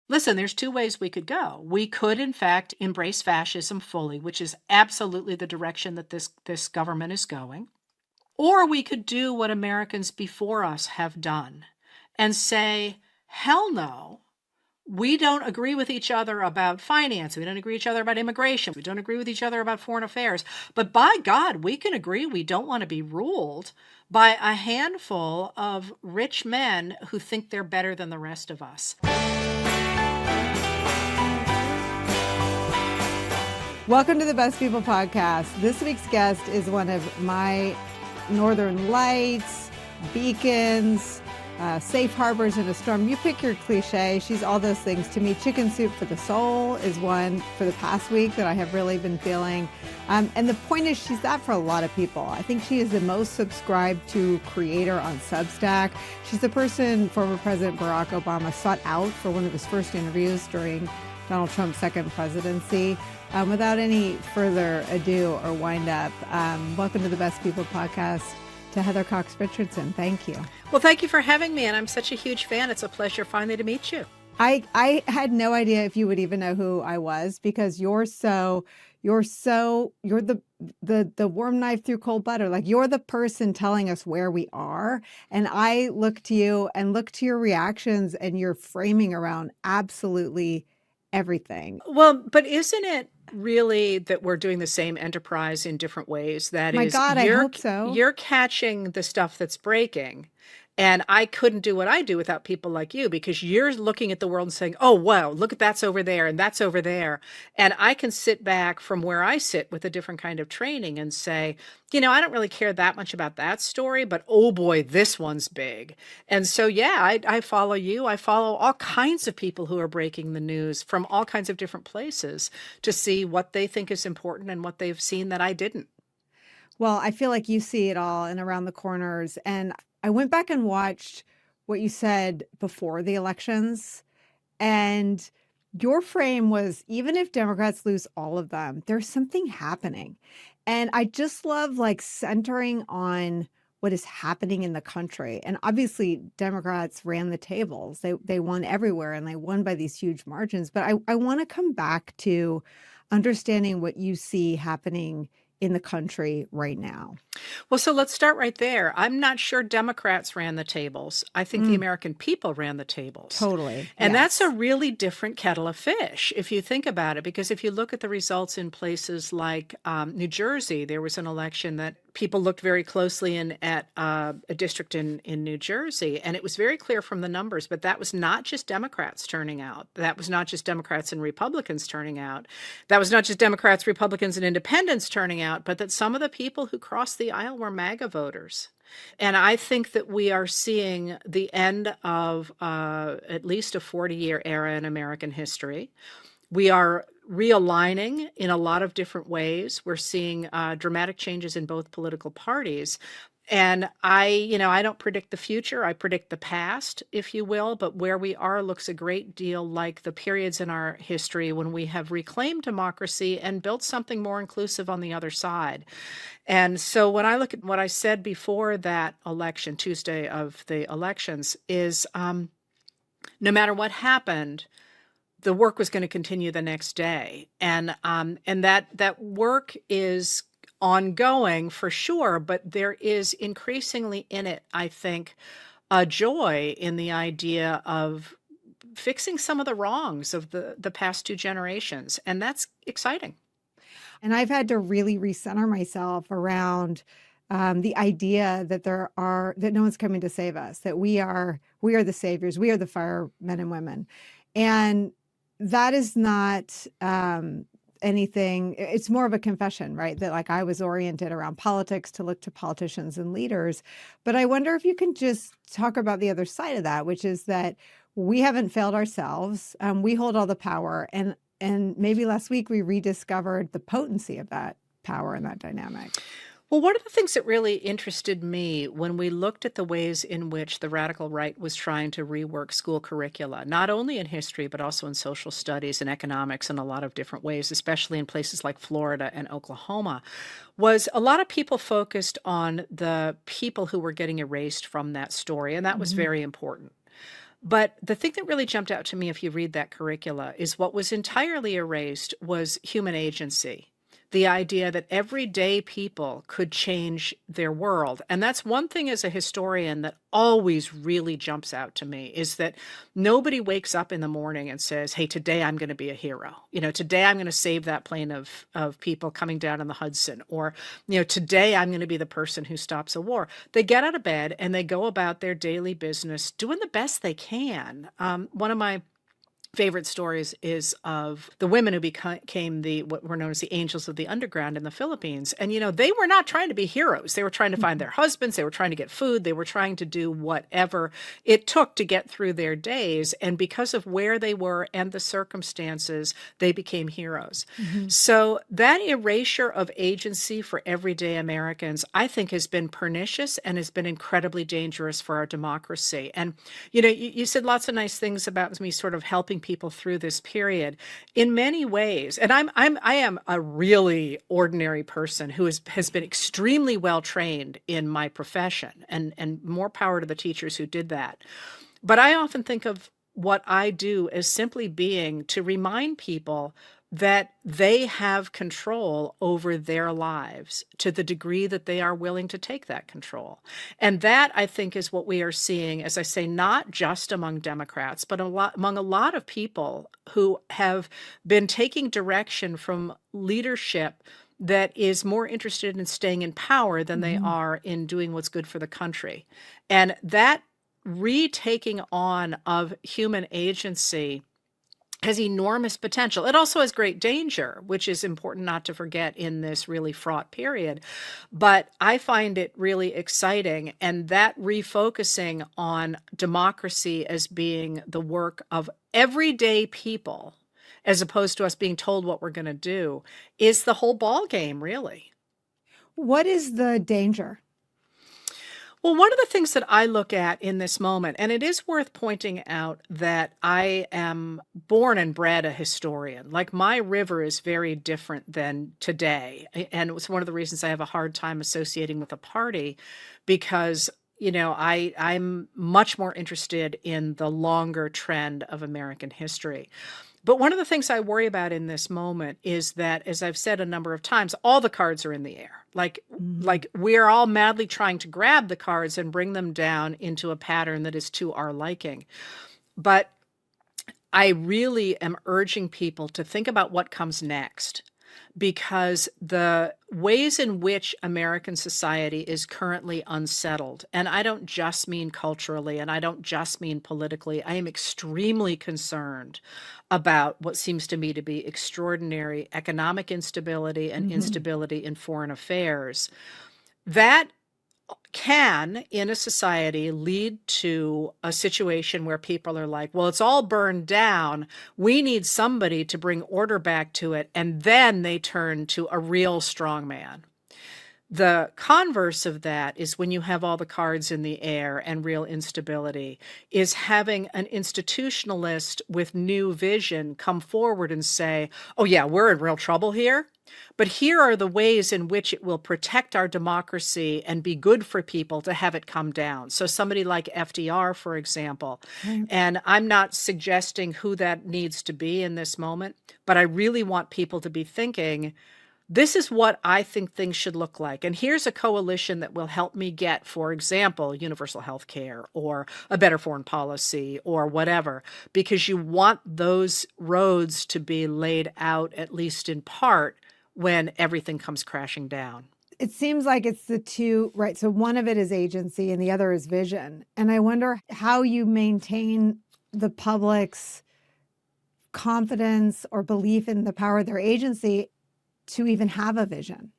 Listen, there's two ways we could go. We could, in fact, embrace fascism fully, which is absolutely the direction that this government is going. Or we could do what Americans before us have done and say, hell no. We don't agree with each other about finance. We don't agree with each other about immigration. We don't agree with each other about foreign affairs. But by God, we can agree we don't want to be ruled by a handful of rich men who think they're better than the rest of us. Welcome to the Best People Podcast. This week's guest is one of my northern lights, beacons, safe harbors in a storm. You pick your cliche. She's all those things to me. Chicken soup for the soul is one for the past week that I have really been feeling. And the point is, she's that for a lot of people. I think she is the most subscribed to creator on Substack. She's the person former President Barack Obama sought out for one of his first interviews during Donald Trump's second presidency. Without any further ado or wind up, welcome to the Best People Podcast to Heather Cox Richardson. Thank you. Well, thank you for having me, and I'm such a huge fan. It's a pleasure finally to meet you. I had no idea if you would even know who I was, because you're the warm knife through cold butter. Like, you're the person telling us where we are. And I look to you and look to your reactions and your framing around absolutely everything. Well, but isn't it really that we're doing the same enterprise in different ways? That My is, God, I hope so. you're catching the stuff that's breaking. And I couldn't do what I do without people like you, because you're looking at the world and saying, oh, wow, look at that's over there and that's over there. And I can sit back from where I sit with a different kind of training and say, I don't really care that much about that story, but oh boy, this one's big. And so, yeah, I follow you. I follow all kinds of people who are breaking the news from all kinds of different places to see what they think is important and what they've seen that I didn't. Well, I feel like you see it all and around the corners. And I went back and watched what you said before the elections. And your frame was, even if Democrats lose all of them, there's something happening. And I just love centering on what is happening in the country. And obviously Democrats ran the tables. They won everywhere and they won by these huge margins. But I want to come back to understanding what you see happening in the country right now. Well, so let's start right there. I'm not sure Democrats ran the tables. I think the American people ran the tables. Totally. And that's a Yes. really different kettle of fish, if you think about it, because if you look at the results in places like New Jersey, there was an election that people looked very closely in at a district in New Jersey, and it was very clear from the numbers, but that was not just Democrats turning out. That was not just Democrats and Republicans turning out. That was not just Democrats, Republicans, and independents turning out, but that some of the people who crossed the aisle were MAGA voters. And I think that we are seeing the end of at least a 40-year era in American history. We are realigning in a lot of different ways. We're seeing dramatic changes in both political parties. And I don't predict the future. I predict the past, if you will. But where we are looks a great deal like the periods in our history when we have reclaimed democracy and built something more inclusive on the other side. And so when I look at what I said before that election, Tuesday of the elections, is no matter what happened, the work was going to continue the next day. And that work is ongoing for sure, but there is increasingly in it, I think, a joy in the idea of fixing some of the wrongs of the past two generations. And that's exciting. And I've had to really recenter myself around the idea that that no one's coming to save us, that we are the saviors, we are the firemen and women. And that is not anything. It's more of a confession, right? That I was oriented around politics to look to politicians and leaders. But I wonder if you can just talk about the other side of that, which is that we haven't failed ourselves. We hold all the power. And maybe last week we rediscovered the potency of that power and that dynamic. Well, one of the things that really interested me when we looked at the ways in which the radical right was trying to rework school curricula, not only in history, but also in social studies and economics in a lot of different ways, especially in places like Florida and Oklahoma, was a lot of people focused on the people who were getting erased from that story. And that was very important. But the thing that really jumped out to me if you read that curricula is what was entirely erased was human agency. The idea that everyday people could change their world. And that's one thing as a historian that always really jumps out to me is that nobody wakes up in the morning and says, "Hey, today I'm going to be a hero. Today I'm going to save that plane of people coming down in the Hudson," or, "Today I'm going to be the person who stops a war." They get out of bed and they go about their daily business doing the best they can. One of my favorite stories is of the women who became the what were known as the angels of the underground in the Philippines. And they were not trying to be heroes. They were trying to find their husbands, they were trying to get food, they were trying to do whatever it took to get through their days. And because of where they were and the circumstances, they became heroes. So that erasure of agency for everyday Americans, I think, has been pernicious and has been incredibly dangerous for our democracy. And you said lots of nice things about me sort of helping people through this period in many ways. And I am a really ordinary person who has been extremely well trained in my profession, and more power to the teachers who did that. But I often think of what I do as simply being to remind people that they have control over their lives to the degree that they are willing to take that control. And that, I think, is what we are seeing, as I say, not just among Democrats, but among a lot of people who have been taking direction from leadership that is more interested in staying in power than they are in doing what's good for the country. And that retaking on of human agency has enormous potential. It also has great danger, which is important not to forget in this really fraught period. But I find it really exciting. And that refocusing on democracy as being the work of everyday people, as opposed to us being told what we're going to do, is the whole ball game, really. What is the danger? Well, one of the things that I look at in this moment, and it is worth pointing out that I am born and bred a historian. Like, my river is very different than today. And it was one of the reasons I have a hard time associating with a party, because I'm much more interested in the longer trend of American history. But one of the things I worry about in this moment is that, as I've said a number of times, all the cards are in the air. Like we're all madly trying to grab the cards and bring them down into a pattern that is to our liking. But I really am urging people to think about what comes next, because the ways in which American society is currently unsettled, and I don't just mean culturally, and I don't just mean politically, I am extremely concerned about what seems to me to be extraordinary economic instability and instability in foreign affairs. That can, in a society, lead to a situation where people are like, well, it's all burned down. We need somebody to bring order back to it. And then they turn to a real strongman. The converse of that is, when you have all the cards in the air and real instability, is having an institutionalist with new vision come forward and say, oh yeah, we're in real trouble here, but here are the ways in which it will protect our democracy and be good for people to have it come down. So somebody like FDR, for example, and I'm not suggesting who that needs to be in this moment, but I really want people to be thinking, this is what I think things should look like. And here's a coalition that will help me get, for example, universal health care or a better foreign policy or whatever, because you want those roads to be laid out, at least in part, when everything comes crashing down. It seems like it's the two, right? So one of it is agency and the other is vision. And I wonder how you maintain the public's confidence or belief in the power of their agency to even have a vision.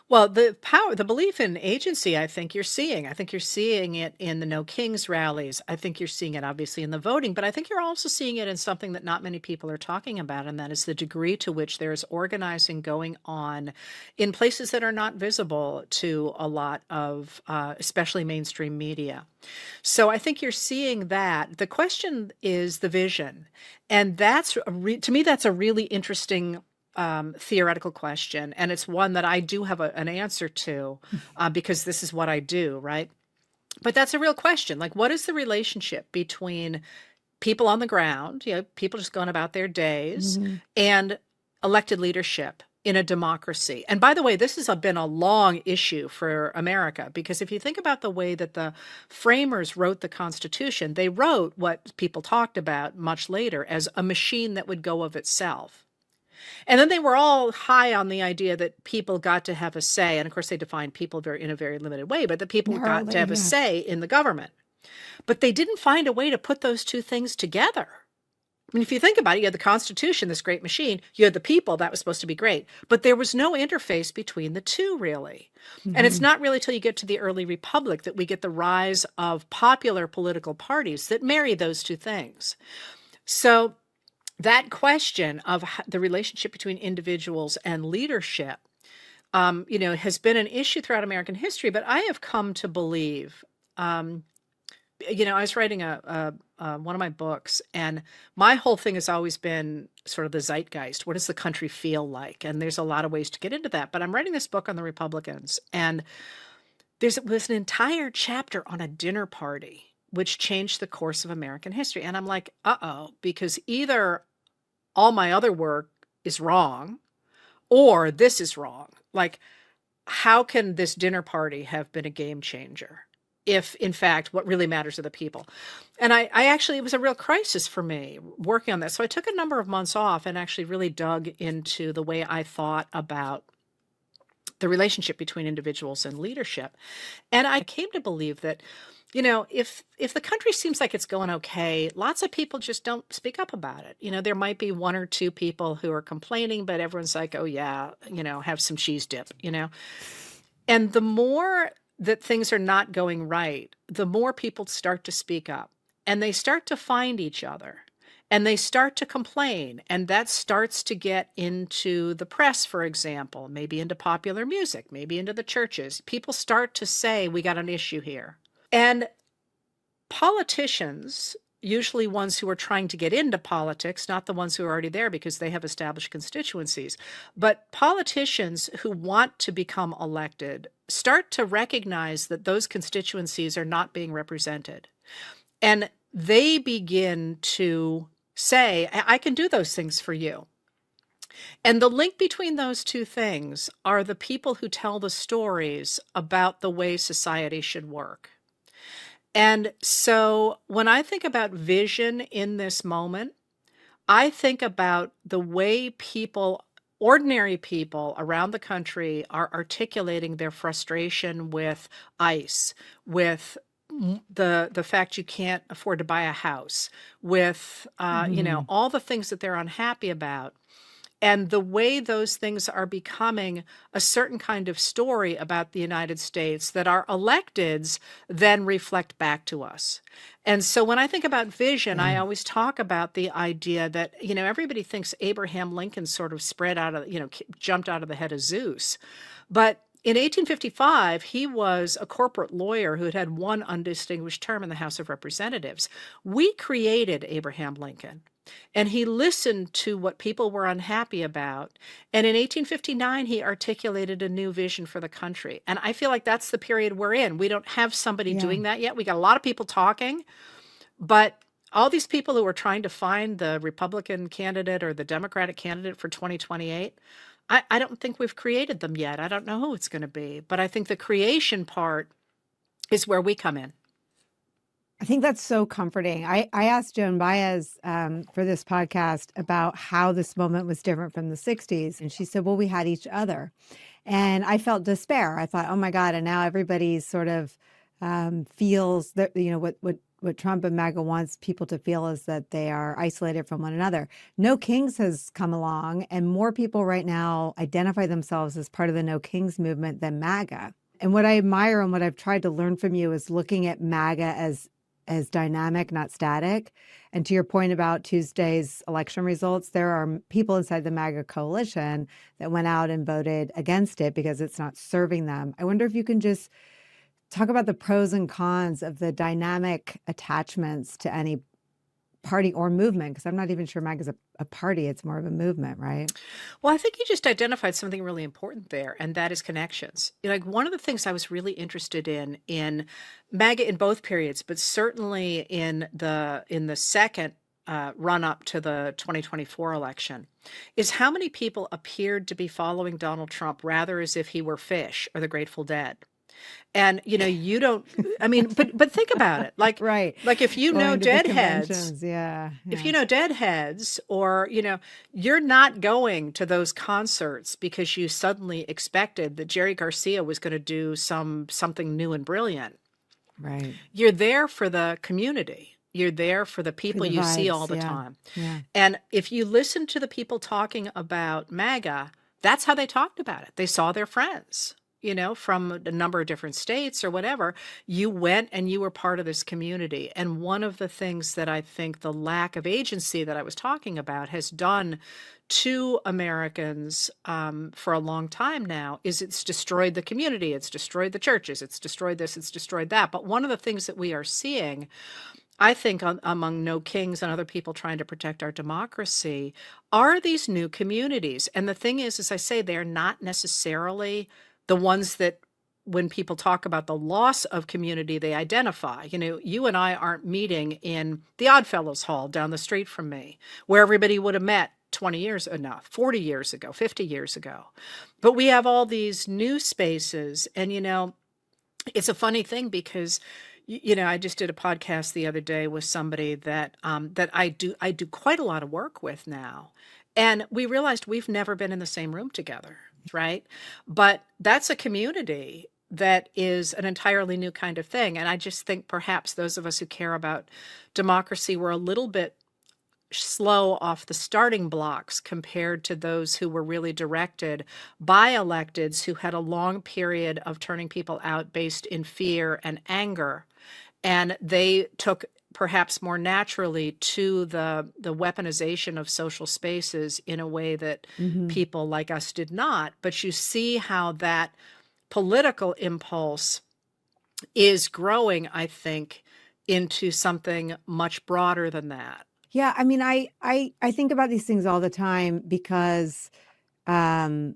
Well, the belief in agency, I think you're seeing. I think you're seeing it in the No Kings rallies. I think you're seeing it obviously in the voting, but I think you're also seeing it in something that not many people are talking about, and that is the degree to which there is organizing going on in places that are not visible to a lot of, especially mainstream media. So I think you're seeing that. The question is the vision, and to me, that's a really interesting theoretical question. And it's one that I do have an answer to, because this is what I do, right? But that's a real question. Like, what is the relationship between people on the ground, people just going about their days, Hmm. and elected leadership in a democracy? And by the way, this has been a long issue for America, because if you think about the way that the framers wrote the Constitution, they wrote what people talked about much later as a machine that would go of itself. And then they were all high on the idea that people got to have a say. And of course, they defined people in a very limited way, but that people got to Narrowly, have a yeah. say in the government. But they didn't find a way to put those two things together. I mean, if you think about it, you had the Constitution, this great machine, you had the people, that was supposed to be great, but there was no interface between the two, really. And it's Hmm. not really till you get to the early republic that we get the rise of popular political parties that marry those two things. So that question of the relationship between individuals and leadership, has been an issue throughout American history. But I have come to believe, um, I was writing one of my books, and my whole thing has always been sort of the zeitgeist. What does the country feel like? And there's a lot of ways to get into that. But I'm writing this book on the Republicans, and there's an entire chapter on a dinner party which changed the course of American history. And I'm like, uh-oh, because either all my other work is wrong or this is wrong. Like, how can this dinner party have been a game changer if, in fact, what really matters are the people? And I actually, it was a real crisis for me working on this. So I took a number of months off and actually really dug into the way I thought about the relationship between individuals and leadership. And I came to believe that, if the country seems like it's going okay, lots of people just don't speak up about it. There might be one or two people who are complaining, but everyone's like, oh yeah, have some cheese dip. And the more that things are not going right, the more people start to speak up, and they start to find each other, and they start to complain. And that starts to get into the press, for example, maybe into popular music, maybe into the churches. People start to say, we got an issue here. And politicians, usually ones who are trying to get into politics, not the ones who are already there because they have established constituencies, but politicians who want to become elected start to recognize that those constituencies are not being represented. And they begin to say, I can do those things for you. And the link between those two things are the people who tell the stories about the way society should work. And so when I think about vision in this moment, I think about the way ordinary people around the country are articulating their frustration with ICE, with the fact you can't afford to buy a house, with Hmm. all the things that they're unhappy about. And the way those things are becoming a certain kind of story about the United States that our electeds then reflect back to us. And so when I think about vision, I Yeah. always talk about the idea that, everybody thinks Abraham Lincoln sort of spread out of, jumped out of the head of Zeus. But in 1855, he was a corporate lawyer who had had one undistinguished term in the House of Representatives. We created Abraham Lincoln, and he listened to what people were unhappy about. And in 1859, he articulated a new vision for the country. And I feel like that's the period we're in. We don't have somebody Yeah. doing that yet. We got a lot of people talking, but all these people who are trying to find the Republican candidate or the Democratic candidate for 2028, I don't think we've created them yet. I don't know who it's going to be, but I think the creation part is where we come in. I think that's so comforting. I asked Joan Baez for this podcast about how this moment was different from the 60s. And she said, well, we had each other. And I felt despair. I thought, oh my God. And now everybody sort of feels that, what Trump and MAGA wants people to feel is that they are isolated from one another. No Kings has come along, and more people right now identify themselves as part of the No Kings movement than MAGA. And what I admire and what I've tried to learn from you is looking at MAGA as dynamic, not static. And to your point about Tuesday's election results, there are people inside the MAGA coalition that went out and voted against it because it's not serving them. I wonder if you can just talk about the pros and cons of the dynamic attachments to any party or movement, because I'm not even sure MAGA is a party. It's more of a movement, right? Well, I think you just identified something really important there, and that is connections. Like one of the things I was really interested in MAGA in both periods, but certainly in the second run up to the 2024 election, is how many people appeared to be following Donald Trump rather as if he were Fish or the Grateful Dead. And you don't. I mean, but think about it. Right. Like if you know Going to the Deadheads, conventions. Yeah. if Yeah. you know Deadheads, or you're not going to those concerts because you suddenly expected that Jerry Garcia was going to do something new and brilliant. Right. You're there for the community. You're there for the For people the you see all vibes. the Yeah. time. Yeah. And if you listen to the people talking about MAGA, that's how they talked about it. They saw their friends, from a number of different states or whatever. You went and you were part of this community. And one of the things that I think the lack of agency that I was talking about has done to Americans for a long time now is it's destroyed the community, it's destroyed the churches, it's destroyed this, it's destroyed that. But one of the things that we are seeing, I think, among No Kings and other people trying to protect our democracy, are these new communities. And the thing is, as I say, they're not necessarily the ones that, when people talk about the loss of community, they identify. You and I aren't meeting in the Oddfellows Hall down the street from me, where everybody would have met 20 years enough, 40 years ago, 50 years ago. But we have all these new spaces. And, it's a funny thing because I just did a podcast the other day with somebody that I do quite a lot of work with now, and we realized we've never been in the same room together, right? But that's a community that is an entirely new kind of thing, and I just think perhaps those of us who care about democracy were a little bit slow off the starting blocks compared to those who were really directed by electeds who had a long period of turning people out based in fear and anger. And they took perhaps more naturally to the weaponization of social spaces in a way that Hmm. people like us did not. But you see how that political impulse is growing, I think, into something much broader than that. Yeah. I mean, I think about these things all the time because um,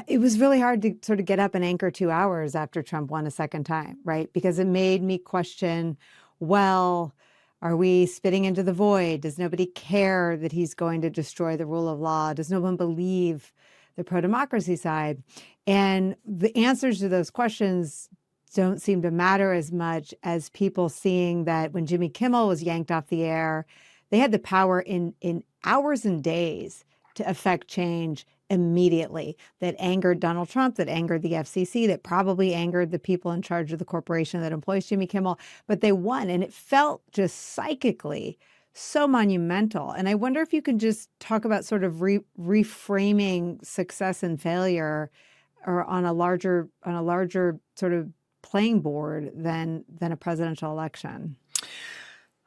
it was really hard to sort of get up and anchor 2 hours after Trump won a second time, right? Because it made me question, well, are we spitting into the void? Does nobody care that he's going to destroy the rule of law? Does no one believe the pro-democracy side? And the answers to those questions don't seem to matter as much as people seeing that when Jimmy Kimmel was yanked off the air, they had the power in hours and days to affect change immediately that angered Donald Trump, that angered the FCC, that probably angered the people in charge of the corporation that employs Jimmy Kimmel. But they won, and it felt just psychically so monumental. And I wonder if you can just talk about sort of reframing success and failure, or on a larger sort of playing board than a presidential election.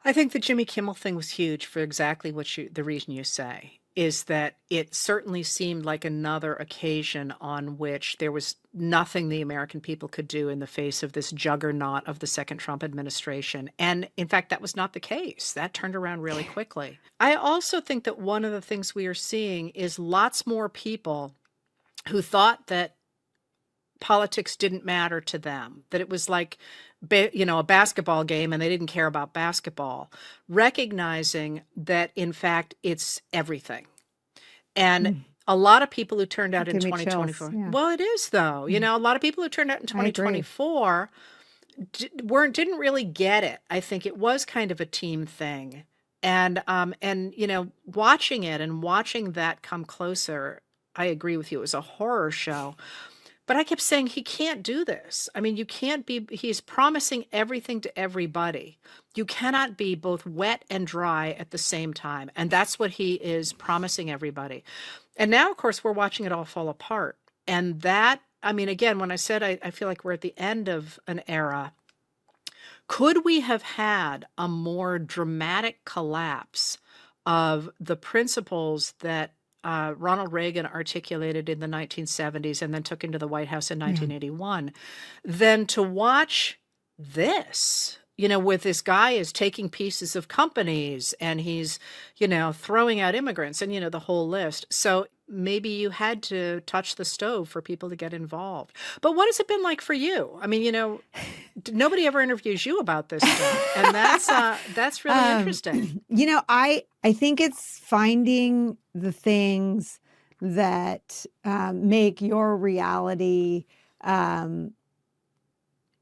I think the Jimmy Kimmel thing was huge for exactly the reason you say, is that it certainly seemed like another occasion on which there was nothing the American people could do in the face of this juggernaut of the second Trump administration. And in fact, that was not the case. That turned around really quickly. I also think that one of the things we are seeing is lots more people who thought that politics didn't matter to them, that it was like, a basketball game and they didn't care about basketball, recognizing that in fact it's everything. And Mm. a lot of people who turned out in Give me chills. 2024, Yeah. well, it is though, a lot of people who turned out in I agree. 2024 didn't really get it. I think it was kind of a team thing. And watching it and watching that come closer, I agree with you. It was a horror show. But I kept saying, he can't do this. I mean, he's promising everything to everybody. You cannot be both wet and dry at the same time. And that's what he is promising everybody. And now, of course, we're watching it all fall apart. And that, I mean, again, when I said I feel like we're at the end of an era, could we have had a more dramatic collapse of the principles that Ronald Reagan articulated in the 1970s and then took into the White House in Yeah. 1981, than to watch this? with this guy is taking pieces of companies and he's, throwing out immigrants and, the whole list. So maybe you had to touch the stove for people to get involved. But what has it been like for you? I mean, nobody ever interviews you about this stuff. And that's really interesting. I think it's finding the things that make your reality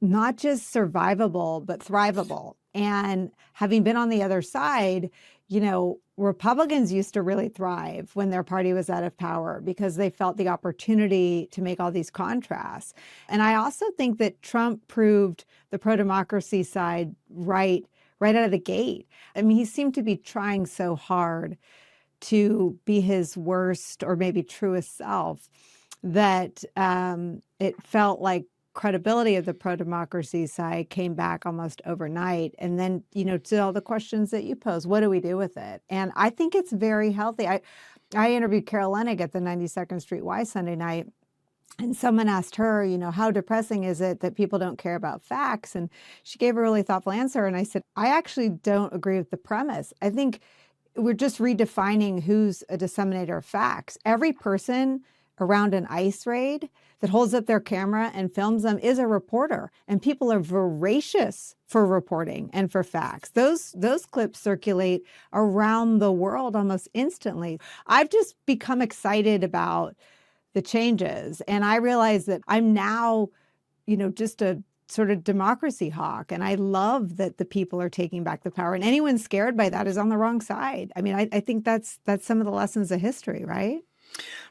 not just survivable, but thrivable. And having been on the other side, Republicans used to really thrive when their party was out of power because they felt the opportunity to make all these contrasts. And I also think that Trump proved the pro-democracy side right out of the gate. I mean, he seemed to be trying so hard to be his worst or maybe truest self that it felt like credibility of the pro-democracy side came back almost overnight. And then, to all the questions that you pose, what do we do with it? And I think it's very healthy. I interviewed Carol Leonnig at the 92nd Street Y Sunday night, and someone asked her, how depressing is it that people don't care about facts? And she gave a really thoughtful answer. And I said, I actually don't agree with the premise. I think we're just redefining who's a disseminator of facts. Every person around an ICE raid that holds up their camera and films them is a reporter, and people are voracious for reporting and for facts. Those clips circulate around the world almost instantly. I've just become excited about the changes, and I realize that I'm now, just a sort of democracy hawk, and I love that the people are taking back the power, and anyone scared by that is on the wrong side. I mean, I think that's some of the lessons of history, right?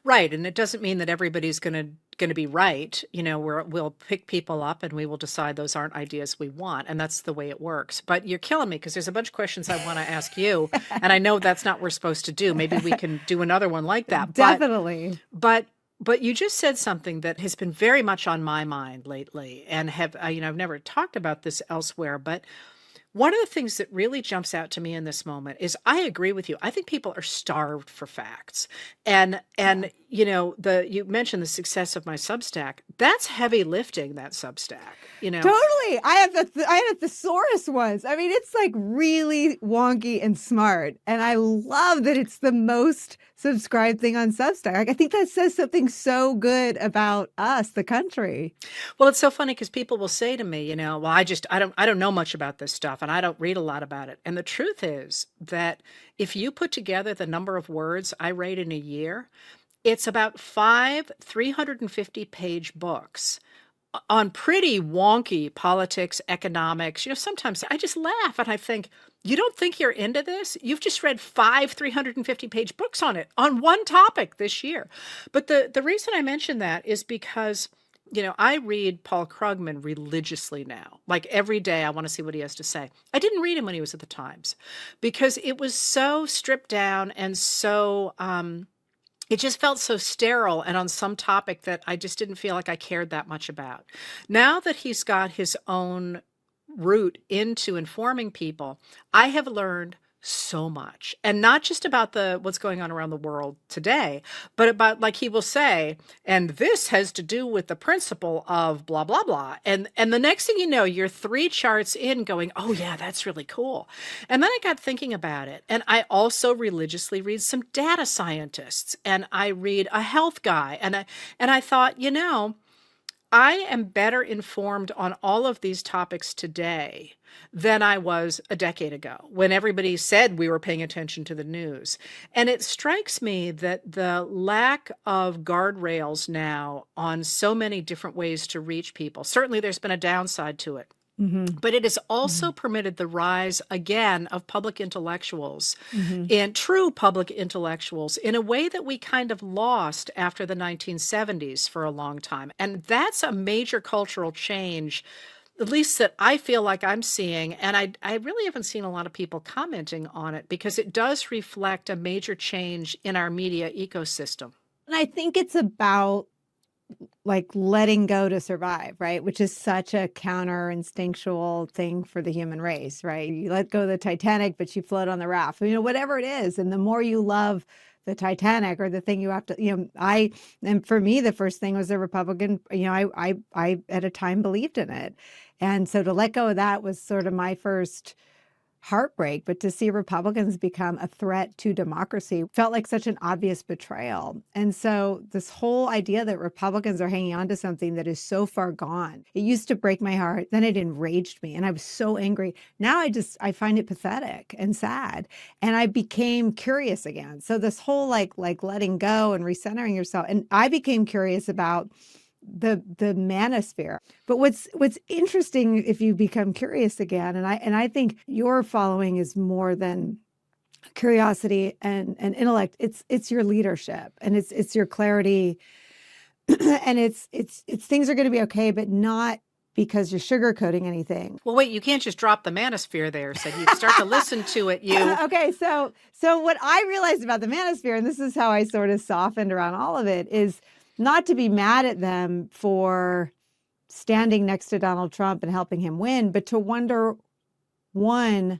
Right. And it doesn't mean that everybody's going to be right. We'll pick people up and we will decide those aren't ideas we want. And that's the way it works. But you're killing me because there's a bunch of questions I want to ask you. And I know that's not what we're supposed to do. Maybe we can do another one like that. Definitely. But you just said something that has been very much on my mind lately, and I've never talked about this elsewhere, but one of the things that really jumps out to me in this moment is I agree with you. I think people are starved for facts. And you mentioned the success of my Substack. That's heavy lifting, that Substack, Totally. I had a thesaurus once. I mean, it's like really wonky and smart. And I love that it's the most subscribed thing on Substack. Like, I think that says something so good about us, the country. Well, it's so funny because people will say to me, well, I don't know much about this stuff and I don't read a lot about it. And the truth is that if you put together the number of words I write in a year, it's about 5 350-page books on pretty wonky politics, economics. Sometimes I just laugh and I think, you don't think you're into this? You've just read 5 350-page books on it, on one topic this year. But the reason I mention that is because, I read Paul Krugman religiously now. Like every day I want to see what he has to say. I didn't read him when he was at the Times because it was so stripped down and so it just felt so sterile and on some topic that I just didn't feel like I cared that much about. Now that he's got his own route into informing people, I have learned so much, and not just about what's going on around the world today, but about, like he will say, and this has to do with the principle of blah blah blah, and the next thing you know, you're 3 charts in going, oh yeah, that's really cool. And then I got thinking about it, and I also religiously read some data scientists, and I read a health guy, and I thought, I am better informed on all of these topics today than I was a decade ago when everybody said we were paying attention to the news. And it strikes me that the lack of guardrails now on so many different ways to reach people, certainly there's been a downside to it. Mm-hmm. But it has also permitted the rise again of public intellectuals and true public intellectuals in a way that we kind of lost after the 1970s for a long time. And that's a major cultural change, at least that I feel like I'm seeing. And I really haven't seen a lot of people commenting on it because it does reflect a major change in our media ecosystem. And I think it's about like letting go to survive, right? Which is such a counter instinctual thing for the human race, right? You let go of the Titanic, but you float on the raft, whatever it is. And the more you love the Titanic or the thing you have to, and for me, the first thing was the Republican, I at a time believed in it. And so to let go of that was sort of my first heartbreak, but to see Republicans become a threat to democracy felt like such an obvious betrayal. And so this whole idea that Republicans are hanging on to something that is so far gone, it used to break my heart. Then it enraged me and I was so angry. Now I find it pathetic and sad. And I became curious again. So this whole like letting go and recentering yourself. And I became curious about the manosphere. But what's interesting if you become curious again, and I think your following is more than curiosity and intellect. It's your leadership and it's your clarity, and it's things are going to be okay, but not because you're sugarcoating anything. Well, wait, you can't just drop the manosphere there. So you start to listen to it. Okay, so what I realized about the manosphere, and this is how I sort of softened around all of it, is not to be mad at them for standing next to Donald Trump and helping him win, but to wonder, one,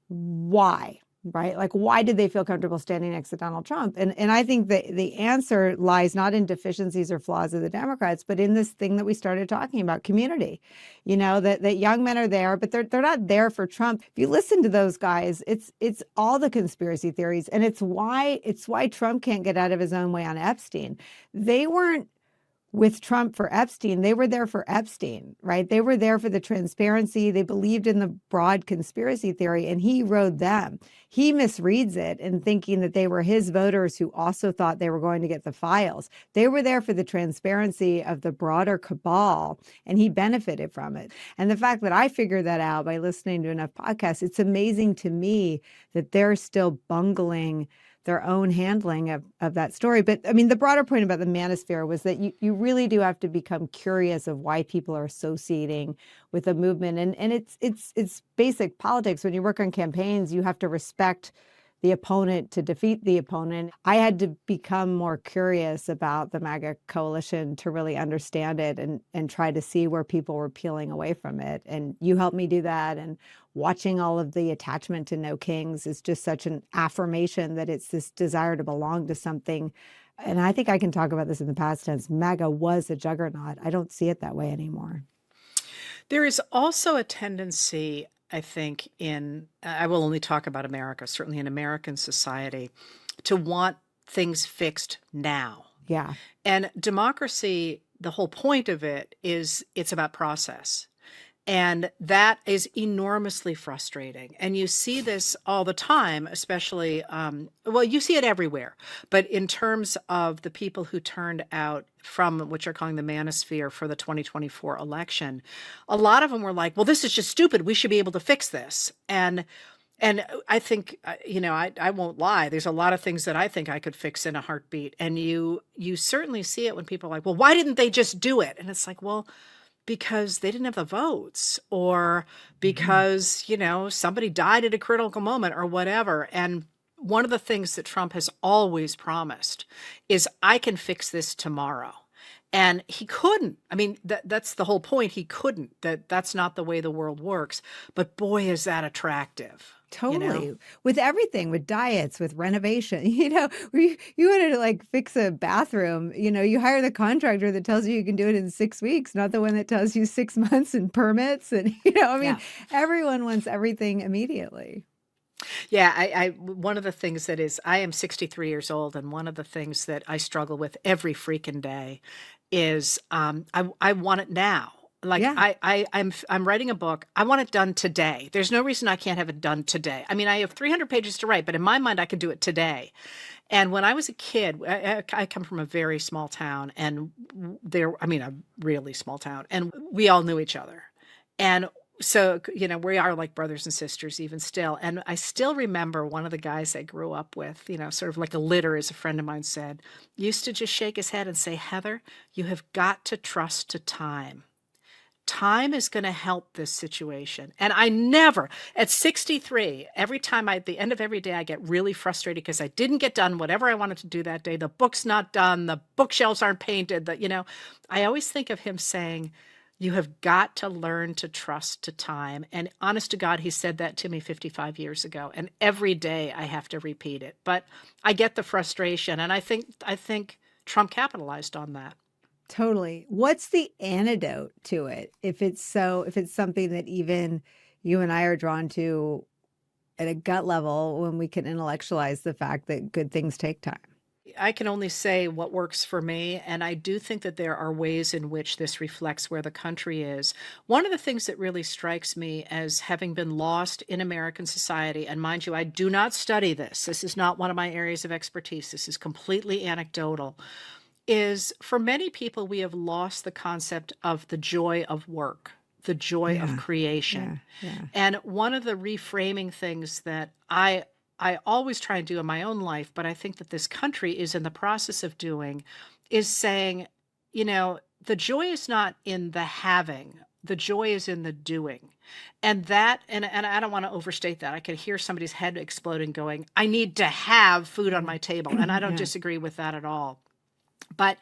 why, right? Like, why did they feel comfortable standing next to Donald Trump? And I think that the answer lies not in deficiencies or flaws of the Democrats, but in this thing that we started talking about, community. You know, that young men are there, but they're not there for Trump. If you listen to those guys, it's all the conspiracy theories, and it's why Trump can't get out of his own way on Epstein. They weren't with Trump for Epstein. They were there for Epstein, right? They were there for the transparency. They believed in the broad conspiracy theory, and he rode them. He misreads it in thinking that they were his voters who also thought they were going to get the files. They were there for the transparency of the broader cabal, and he benefited from it. And the fact that I figured that out by listening to enough podcasts, it's amazing to me that they're still bungling their own handling of that story. But I mean, the broader point about the manosphere was that you really do have to become curious of why people are associating with a movement. And it's basic politics. When you work on campaigns, you have to respect the opponent to defeat the opponent. I had to become more curious about the MAGA coalition to really understand it and try to see where people were peeling away from it. And you helped me do that. And watching all of the attachment to No Kings is just such an affirmation that it's this desire to belong to something. And I think I can talk about this in the past tense. MAGA was a juggernaut. I don't see it that way anymore. There is also a tendency, I think, I will only talk about America, certainly in American society, to want things fixed now. Yeah. And democracy, the whole point of it is it's about process. And that is enormously frustrating. And you see this all the time, especially, well, you see it everywhere. But in terms of the people who turned out from what you're calling the manosphere for the 2024 election, a lot of them were like, well, this is just stupid. We should be able to fix this. And I think, I won't lie. There's a lot of things that I think I could fix in a heartbeat. And you certainly see it when people are like, well, why didn't they just do it? And it's like, well, because they didn't have the votes, or because, somebody died at a critical moment or whatever. And one of the things that Trump has always promised is, I can fix this tomorrow. And he couldn't. I mean, that's the whole point. He couldn't. That's not the way the world works. But boy, is that attractive. Totally. With everything, with diets, with renovation, you wanted to fix a bathroom, you hire the contractor that tells you can do it in 6 weeks, not the one that tells you 6 months and permits. And, everyone wants everything immediately. Yeah. One of the things I am 63 years old. And one of the things that I struggle with every freaking day is, I want it now. I'm writing a book. I want it done today. There's no reason I can't have it done today. I mean, I have 300 pages to write, but in my mind, I can do it today. And when I was a kid, I come from a very small town, and a really small town, and we all knew each other. And so, we are like brothers and sisters even still. And I still remember one of the guys I grew up with, sort of like a litter, as a friend of mine said, used to just shake his head and say, Heather, you have got to trust to time. Time is going to help this situation. And I never, at 63, every time at the end of every day, I get really frustrated because I didn't get done whatever I wanted to do that day. The book's not done. The bookshelves aren't painted. I always think of him saying, you have got to learn to trust to time. And honest to God, he said that to me 55 years ago. And every day I have to repeat it. But I get the frustration. And I think Trump capitalized on that. Totally. What's the antidote to it? If it's something that even you and I are drawn to at a gut level when we can intellectualize the fact that good things take time. I can only say what works for me, and I do think that there are ways in which this reflects where the country is. One of the things that really strikes me as having been lost in American society, and mind you, I do not study this, this is not one of my areas of expertise, this is completely anecdotal, is for many people, we have lost the concept of the joy of work, the joy of Yeah. Yeah. creation. Yeah. And one of the reframing things that I always try and do in my own life, but I think that this country is in the process of doing, is saying, the joy is not in the having, the joy is in the doing. And and I don't want to overstate that. I could hear somebody's head exploding going, I need to have food on Yeah. my table. And I don't Yeah. disagree with that at all. But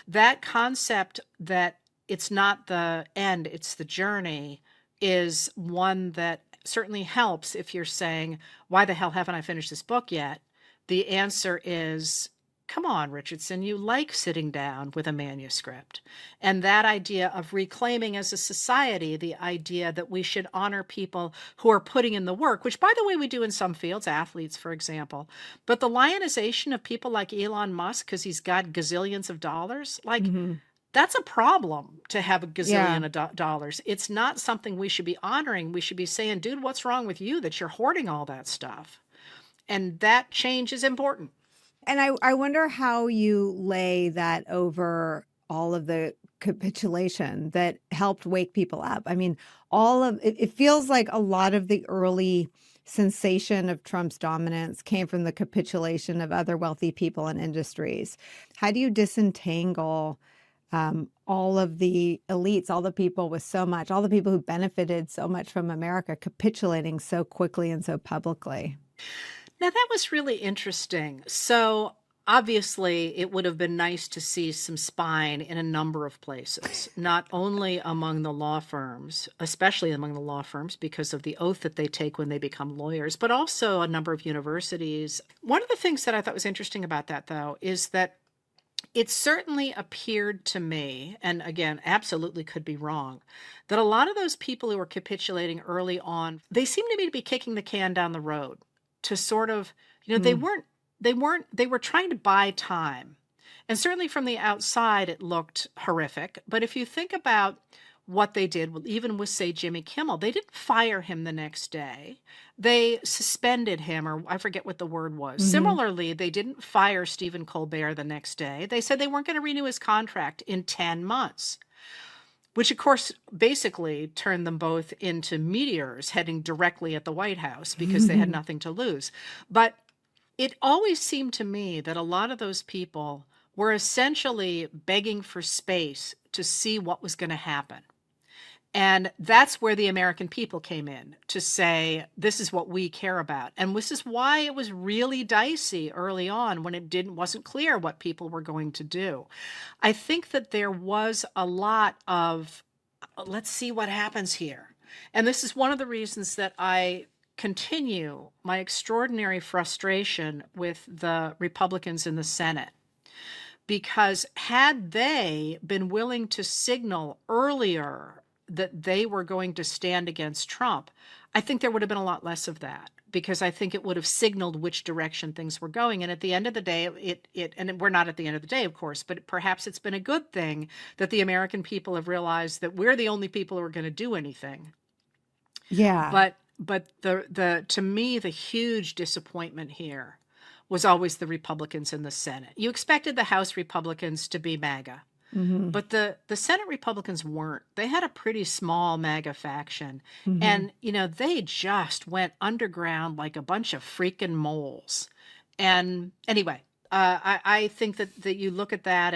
that concept that it's not the end, it's the journey is one that certainly helps if you're saying, why the hell haven't I finished this book yet? The answer is, come on, Richardson, you like sitting down with a manuscript. And that idea of reclaiming as a society, the idea that we should honor people who are putting in the work, which, by the way, we do in some fields, athletes, for example. But the lionization of people like Elon Musk, because he's got gazillions of dollars, like, Mhm. that's a problem to have a Yeah. gazillion of dollars. It's not something we should be honoring. We should be saying, dude, what's wrong with you that you're hoarding all that stuff? And that change is important. And I wonder how you lay that over all of the capitulation that helped wake people up. I mean, all of it, it feels like a lot of the early sensation of Trump's dominance came from the capitulation of other wealthy people and industries. How do you disentangle all of the elites, all the people with so much, all the people who benefited so much from America capitulating so quickly and so publicly? Now, that was really interesting. So, obviously, it would have been nice to see some spine in a number of places, not only among the law firms, especially among the law firms because of the oath that they take when they become lawyers, but also a number of universities. One of the things that I thought was interesting about that, though, is that it certainly appeared to me, and again, absolutely could be wrong, that a lot of those people who were capitulating early on, they seemed to me to be kicking the can down the road to sort of, Mm. they were trying to buy time. And certainly from the outside, it looked horrific. But if you think about what they did, even with, say, Jimmy Kimmel, they didn't fire him the next day. They suspended him, or I forget what the word was. Hmm. Similarly, they didn't fire Stephen Colbert the next day. They said they weren't going to renew his contract in 10 months, which of course basically turned them both into meteors heading directly at the White House because they had nothing to lose. But it always seemed to me that a lot of those people were essentially begging for space to see what was going to happen. And that's where the American people came in to say, this is what we care about. And this is why it was really dicey early on when wasn't clear what people were going to do. I think that there was a lot of, let's see what happens here. And this is one of the reasons that I continue my extraordinary frustration with the Republicans in the Senate. Because had they been willing to signal earlier that they were going to stand against Trump, I think there would have been a lot less of that because I think it would have signaled which direction things were going. And at the end of the day, and we're not at the end of the day, of course, but perhaps it's been a good thing that the American people have realized that we're the only people who are going to do anything. Yeah. But the to me, the huge disappointment here was always the Republicans in the Senate. You expected the House Republicans to be MAGA. Hmm. But the Senate Republicans weren't. They had a pretty small MAGA faction. Hmm. And, they just went underground like a bunch of freaking moles. And anyway, I think that you look at that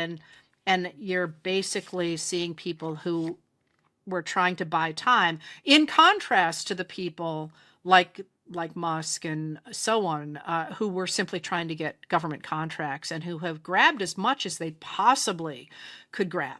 and you're basically seeing people who were trying to buy time in contrast to the people like Musk and so on, who were simply trying to get government contracts and who have grabbed as much as they possibly could grab.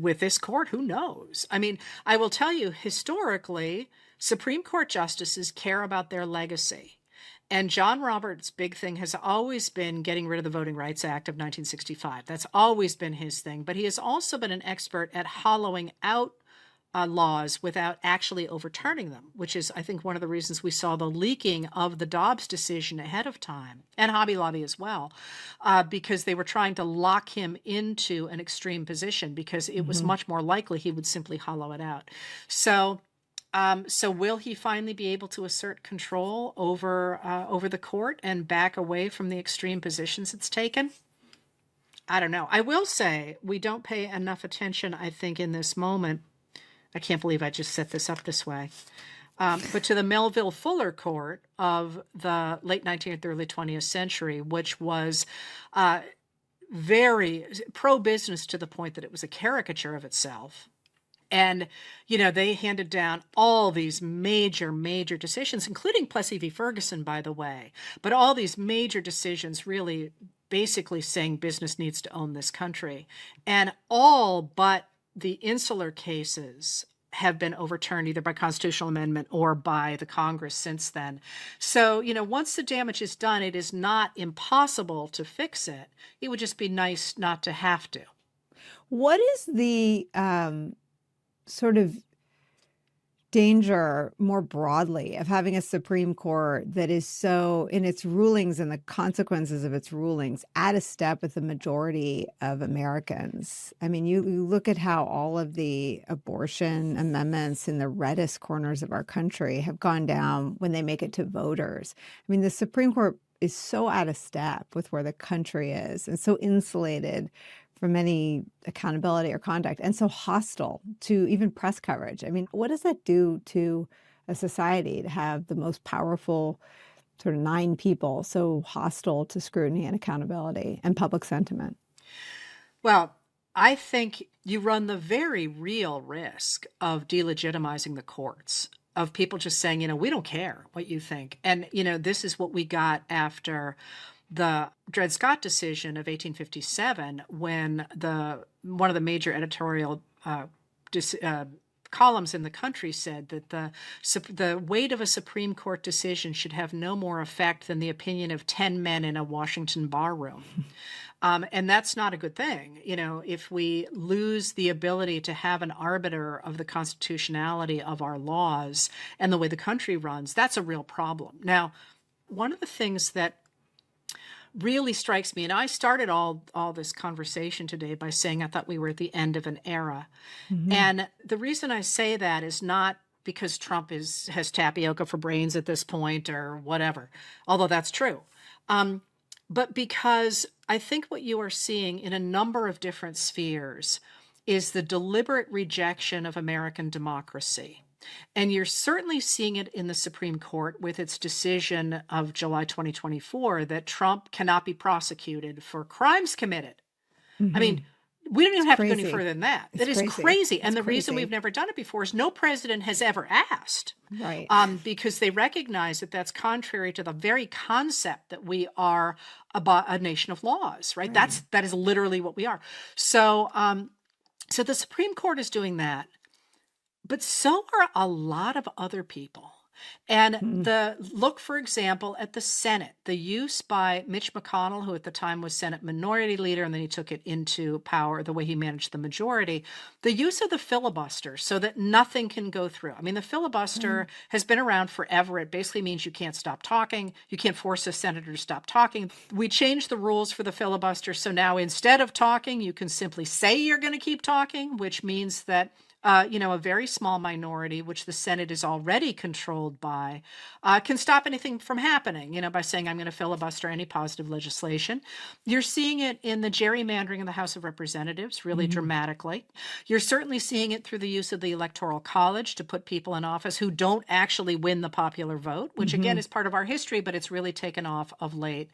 with this court, who knows? I mean, I will tell you, historically, Supreme Court justices care about their legacy. And John Roberts' big thing has always been getting rid of the Voting Rights Act of 1965. That's always been his thing. But he has also been an expert at hollowing out laws without actually overturning them, which is, I think, one of the reasons we saw the leaking of the Dobbs decision ahead of time, and Hobby Lobby as well, because they were trying to lock him into an extreme position because it was much more likely he would simply hollow it out. So will he finally be able to assert control over the court and back away from the extreme positions it's taken? I don't know. I will say we don't pay enough attention, I think, in this moment. I can't believe I just set this up this way. But to the Melville Fuller Court of the late 19th, early 20th century, which was very pro-business to the point that it was a caricature of itself. And, they handed down all these major, major decisions, including Plessy v. Ferguson, by the way. But all these major decisions really basically saying business needs to own this country. And all but the insular cases have been overturned either by constitutional amendment or by the Congress since then. So, once the damage is done, it is not impossible to fix it. It would just be nice not to have to. What is the sort of danger more broadly of having a Supreme Court that is so, in its rulings and the consequences of its rulings, out of step with the majority of Americans? I mean, you look at how all of the abortion amendments in the reddest corners of our country have gone down when they make it to voters. I mean, the Supreme Court is so out of step with where the country is and so insulated from any accountability or conduct, and so hostile to even press coverage. I mean, what does that do to a society to have the most powerful sort of 9 people so hostile to scrutiny and accountability and public sentiment? Well, I think you run the very real risk of delegitimizing the courts, of people just saying, we don't care what you think. And, this is what we got after the Dred Scott decision of 1857, when one of the major editorial columns in the country said that the weight of a Supreme Court decision should have no more effect than the opinion of 10 men in a Washington bar room. And that's not a good thing. If we lose the ability to have an arbiter of the constitutionality of our laws and the way the country runs, that's a real problem. Now, one of the things that really strikes me, and I started all this conversation today by saying I thought we were at the end of an era. And the reason I say that is not because Trump has tapioca for brains at this point or whatever, although that's true. But because I think what you are seeing in a number of different spheres is the deliberate rejection of American democracy. And you're certainly seeing it in the Supreme Court with its decision of July 2024 that Trump cannot be prosecuted for crimes committed. I mean, we don't even have to go any further than that. That is crazy. And the reason we've never done it before is no president has ever asked. Right. Because they recognize that that's contrary to the very concept that we are a nation of laws, right? That is literally what we are. So, so the Supreme Court is doing that. But so are a lot of other people. And look, for example, at the Senate, the use by Mitch McConnell, who at the time was Senate Minority Leader, and then he took it into power, the way he managed the majority, the use of the filibuster so that nothing can go through. I mean, the filibuster has been around forever. It basically means you can't stop talking. You can't force a senator to stop talking. We changed the rules for the filibuster. So now instead of talking, you can simply say you're going to keep talking, which means that a very small minority, which the Senate is already controlled by, can stop anything from happening, by saying, I'm going to filibuster any positive legislation. You're seeing it in the gerrymandering in the House of Representatives really dramatically. You're certainly seeing it through the use of the Electoral College to put people in office who don't actually win the popular vote, which again is part of our history, but it's really taken off of late.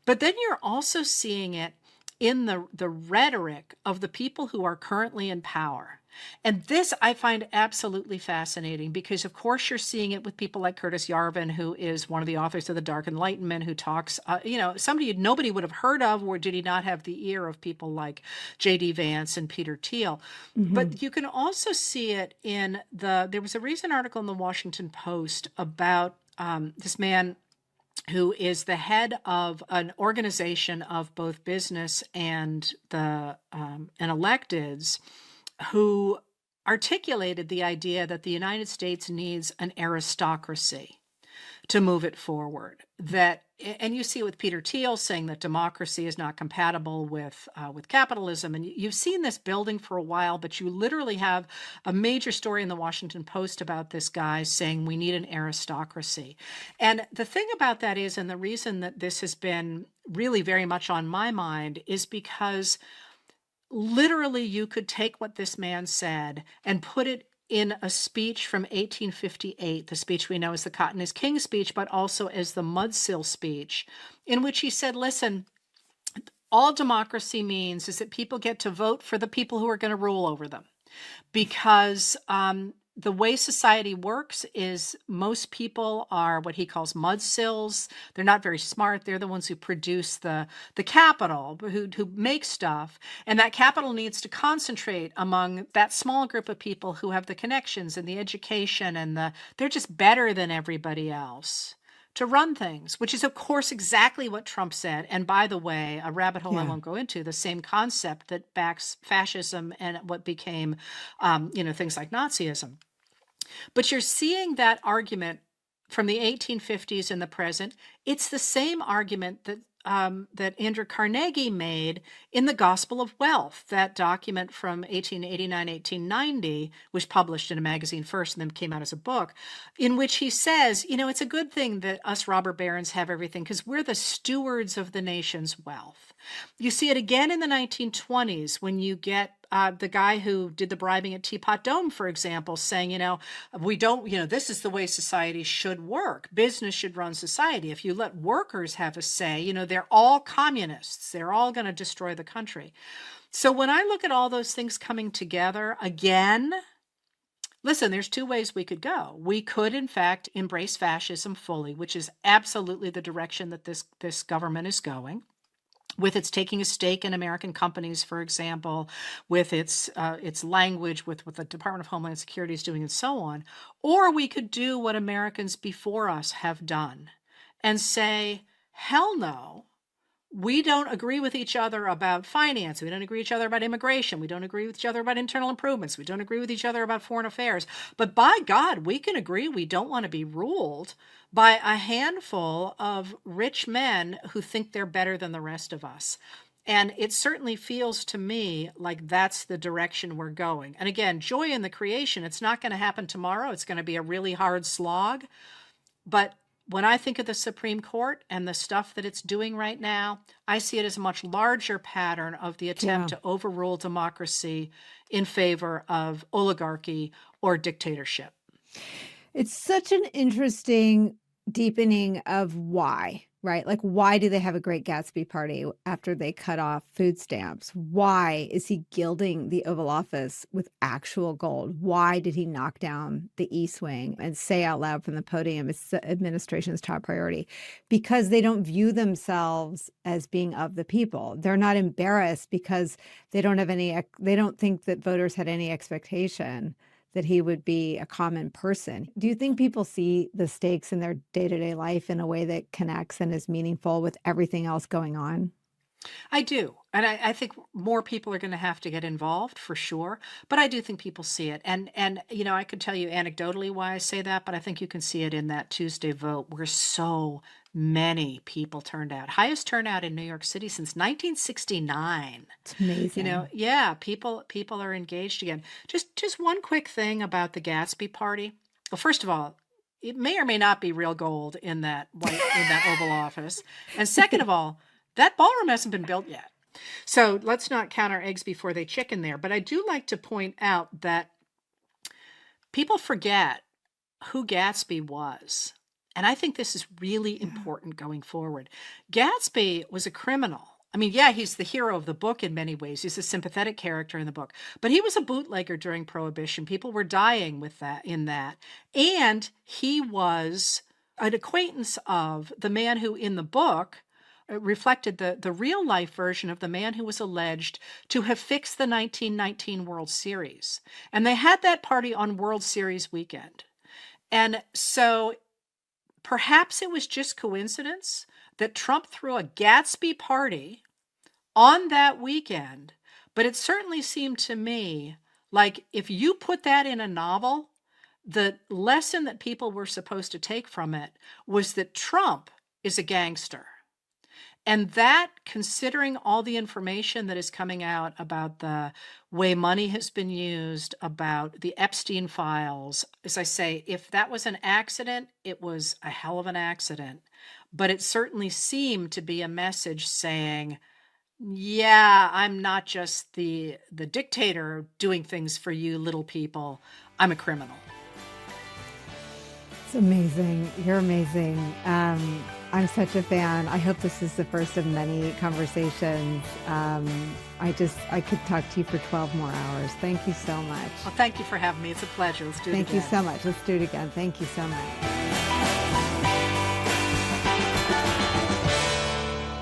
But then you're also seeing it in the rhetoric of the people who are currently in power. And this I find absolutely fascinating because, of course, you're seeing it with people like Curtis Yarvin, who is one of the authors of The Dark Enlightenment, who talks, somebody nobody would have heard of, or did he not have the ear of people like J.D. Vance and Peter Thiel. Hmm. But you can also see it there was a recent article in the Washington Post about this man who is the head of an organization of both business and and electeds, who articulated the idea that the United States needs an aristocracy to move it forward. And you see it with Peter Thiel saying that democracy is not compatible with capitalism. And you've seen this building for a while, but you literally have a major story in the Washington Post about this guy saying we need an aristocracy. And the thing about that is, and the reason that this has been really very much on my mind, is because literally you could take what this man said and put it in a speech from 1858, the speech we know as the Cotton is King speech, but also as the Mudsill speech, in which he said, listen, all democracy means is that people get to vote for the people who are going to rule over them. Because the way society works is most people are what he calls mudsills. They're not very smart. They're the ones who produce the capital, who make stuff. And that capital needs to concentrate among that small group of people who have the connections and the education and they're just better than everybody else to run things, which is, of course, exactly what Trump said. And by the way, a rabbit hole I Yeah. won't go into, the same concept that backs fascism and what became, things like Nazism. But you're seeing that argument from the 1850s and the present. It's the same argument that Andrew Carnegie made in The Gospel of Wealth, that document from 1889, 1890, was published in a magazine first and then came out as a book, in which he says, it's a good thing that us robber barons have everything because we're the stewards of the nation's wealth. You see it again in the 1920s when you get the guy who did the bribing at Teapot Dome, for example, saying, we don't, this is the way society should work. Business should run society. If you let workers have a say, they're all communists. They're all going to destroy the country. So when I look at all those things coming together again, listen, there's two ways we could go. We could, in fact, embrace fascism fully, which is absolutely the direction that this government is going, with its taking a stake in American companies, for example, with its language, with what the Department of Homeland Security is doing, and so on. Or we could do what Americans before us have done and say, hell no. We don't agree with each other about finance. We don't agree with each other about immigration. We don't agree with each other about internal improvements. We don't agree with each other about foreign affairs. But by God, we can agree we don't want to be ruled by a handful of rich men who think they're better than the rest of us. And it certainly feels to me like that's the direction we're going. And again, joy in the creation. It's not going to happen tomorrow. It's going to be a really hard slog. But when I think of the Supreme Court and the stuff that it's doing right now, I see it as a much larger pattern of the attempt Yeah. to overrule democracy in favor of oligarchy or dictatorship. It's such an interesting deepening of why, right? Like, why do they have a Great Gatsby party after they cut off food stamps? Why is he gilding the Oval Office with actual gold? Why did he knock down the East Wing and say out loud from the podium it's the administration's top priority? Because they don't view themselves as being of the people. They're not embarrassed because they don't think that voters had any expectation that he would be a common person. Do you think people see the stakes in their day-to-day life in a way that connects and is meaningful with everything else going on? I do. And I think more people are going to have to get involved for sure. But I do think people see it. And I could tell you anecdotally why I say that, but I think you can see it in that Tuesday vote where so many people turned out. Highest turnout in New York City since 1969. It's amazing. Yeah, people are engaged again. Just one quick thing about the Gatsby party. Well, first of all, it may or may not be real gold in that Oval Office. And second of all, that ballroom hasn't been built yet. So let's not count our eggs before they chicken there. But I do like to point out that people forget who Gatsby was. And I think this is really important going forward. Gatsby was a criminal. I mean, yeah, he's the hero of the book in many ways. He's a sympathetic character in the book, but he was a bootlegger during Prohibition. People were dying with that in that. And he was an acquaintance of the man who in the book reflected the real life version of the man who was alleged to have fixed the 1919 World Series. And they had that party on World Series weekend. And so perhaps it was just coincidence that Trump threw a Gatsby party on that weekend, but it certainly seemed to me like if you put that in a novel, the lesson that people were supposed to take from it was that Trump is a gangster. And that, considering all the information that is coming out about the way money has been used, about the Epstein files, as I say, if that was an accident, it was a hell of an accident. But it certainly seemed to be a message saying, yeah, I'm not just the dictator doing things for you little people. I'm a criminal. It's amazing. You're amazing. I'm such a fan. I hope this is the first of many conversations. I could talk to you for 12 more hours. Thank you so much. Well, thank you for having me. It's a pleasure. Let's do it again. Thank you so much. Let's do it again. Thank you so much.